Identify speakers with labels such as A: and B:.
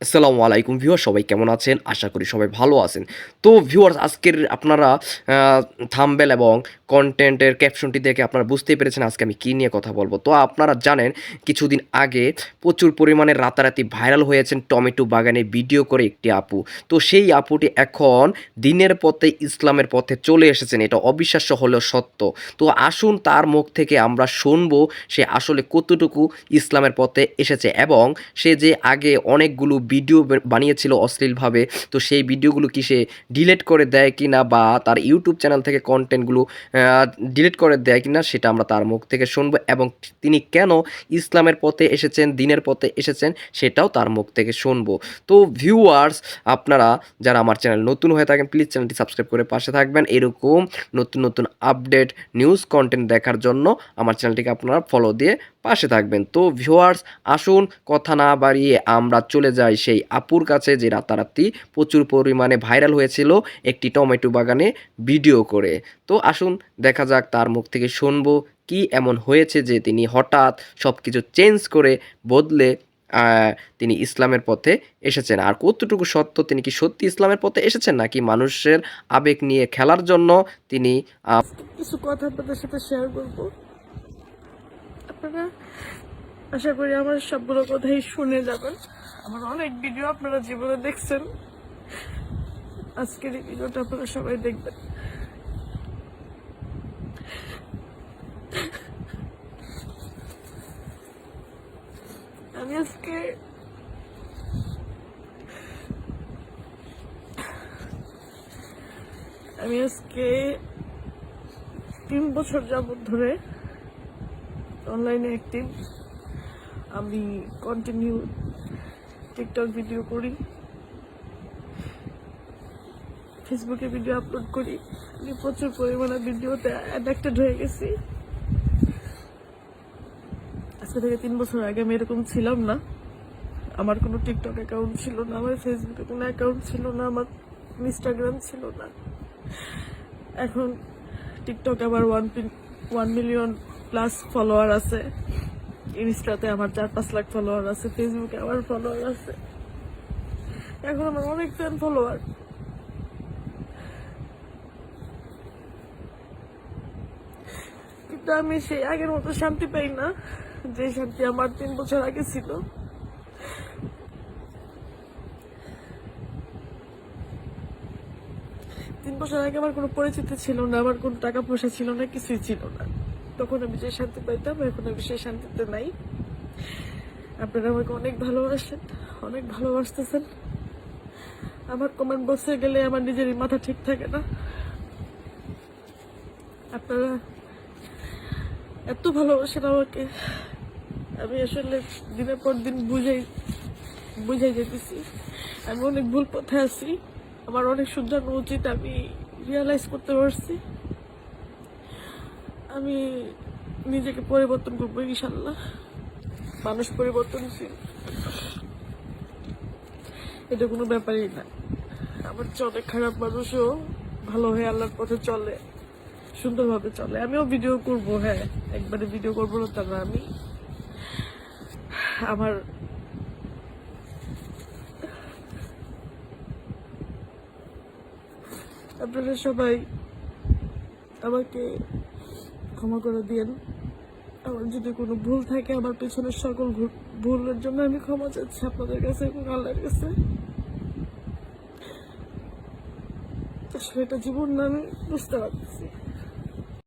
A: আসসালামু আলাইকুম ভিউয়ার, সবাই কেমন আছেন? আশা করি সবাই ভালো আছেন। তো ভিউয়ার্স, আজকের আপনারা থাম্বনেল এবং কনটেন্টের ক্যাপশনটি দেখে আপনারা বুঝতেই পেরেছেন আজকে আমি কী নিয়ে কথা বলবো। তো আপনারা জানেন কিছুদিন আগে প্রচুর পরিমাণে রাতারাতি ভাইরাল হয়েছেন টমেটো বাগানে ভিডিও করে একটি আপু। তো সেই আপুটি এখন দিনের পথে ইসলামের পথে চলে এসেছেন, এটা অবিশ্বাস্য হলেও সত্য। তো আসুন তার মুখ থেকে আমরা শুনবো সে আসলে কতটুকু ইসলামের পথে এসেছে এবং সে যে আগে অনেকগুলো ভিডিও বানিয়েছিল অশ্লীলভাবে, তো সেই ভিডিওগুলো কি সে ডিলিট করে দেয় কিনা বা তার ইউটিউব চ্যানেল থেকে কন্টেন্টগুলো ডিলিট করে দেয় কিনা সেটা আমরা তার মুখ থেকে শুনবো এবং তিনি কেন ইসলামের পথে এসেছেন, দিনের পথে এসেছেন সেটাও তার মুখ থেকে শুনবো। তো ভিউয়ার্স, আপনারা যারা আমার চ্যানেল নতুন হয়ে থাকেন প্লিজ চ্যানেলটি সাবস্ক্রাইব করে পাশে থাকবেন। এরকম নতুন নতুন আপডেট নিউজ কন্টেন্ট দেখার জন্য আমার চ্যানেলটিকে আপনারা ফলো দিয়ে পাশে থাকবেন। তো ভিউয়ার্স, আসুন কথা না বাড়িয়ে আমরা চলে যাই সেই আপুর কাছে যে রাতারাতি প্রচুর পরিমাণে ভাইরাল হয়েছিল একটি টমেটো বাগানে ভিডিও করে। তো আসুন দেখা যাক তার মুখ থেকে শুনবো কি এমন হয়েছে যে তিনি হঠাৎ সব কিছু চেঞ্জ করে বদলে তিনি ইসলামের পথে এসেছেন। আর কতটুকু সত্য, তিনি কি সত্যি ইসলামের পথে এসেছেন নাকি মানুষের আবেগ নিয়ে খেলার জন্য তিনি
B: কিছু কথা আপনাদের সাথে শেয়ার করব। আপনারা আশা করি আমার সবগুলো কথাই শুনে যাবেন। আমার অনেক ভিডিও আপনারা জীবনে দেখছেন, আজকের এই ভিডিওটা আপনারা সবাই দেখবেন। আমি আজকে 3 বছর যাবত ধরে অনলাইনে অ্যাক্টিভ। আমি কন্টিনিউ টিকটক ভিডিও করি, ফেসবুকে ভিডিও আপলোড করি। আমি প্রচুর পরিমাণে ভিডিওতে অ্যাডাক্টেড হয়ে গেছি। আজকে থেকে 3 বছর আগে আমি এরকম ছিলাম না। আমার কোনো টিকটক অ্যাকাউন্ট ছিল না, আমার ফেসবুকে কোনো অ্যাকাউন্ট ছিল না, আমার ইনস্টাগ্রাম ছিল না। এখন টিকটক আমার 1 মিলিয়ন প্লাস ফলোয়ার আছে, ইনস্টাতে আমার 4-5 লাখ ফলোয়ার আছে, ফেসবুকে আমার ফলোয়ার আছে। এখন আমার অনেক ফ্যান ফলোয়ার। কিন্তু আমি সেই আগের মতো শান্তি পাই না, যে শান্তি আমার 3 বছর আগে ছিল। তিন বছর আগে আমার কোনো পরিচিতি ছিল না, আমার কোনো টাকা পয়সা ছিল না, কিছুই ছিল না। তখন আমি যে শান্তি পাইতাম এখন আমি সেই শান্তিতে নাই। আপনারা আমাকে অনেক ভালোবাসেন, অনেক ভালোবাসতেছেন। আমার কমেন্ট বক্সে গেলে আমার নিজেরই মাথা ঠিক থাকে না। আপনারা এত ভালোবাসেন আমাকে, আমি আসলে দিনের পর দিন বুঝাই যেতেছি আমি অনেক ভুল পথে আছি। আমার অনেক শুধরানো উচিত, আমি রিয়েলাইজ করতে পারছি। আমি নিজেকে পরিবর্তন করবো ইনশাল্লাহ। মানুষ পরিবর্তনশীল, এটা কোনো ব্যাপারই না। আমার চেয়ে অনেক খারাপ মানুষও ভালো হয়ে আল্লাহর পথে চলে, সুন্দরভাবে চলে। আমিও ভিডিও করব, হ্যাঁ, একবারে ভিডিও করবো না তা না। আমি আমার আপনারা সবাই আমাকে ক্ষমা করে দিয়েন। আমার যদি কোনো ভুল থাকে, আমার পেছনের সকল ভুলের জন্য আমি ক্ষমা চাচ্ছি আপনাদের কাছে এবং আল্লাহর কাছে। আসলে এটা জীবন না, আমি বুঝতে পারছি।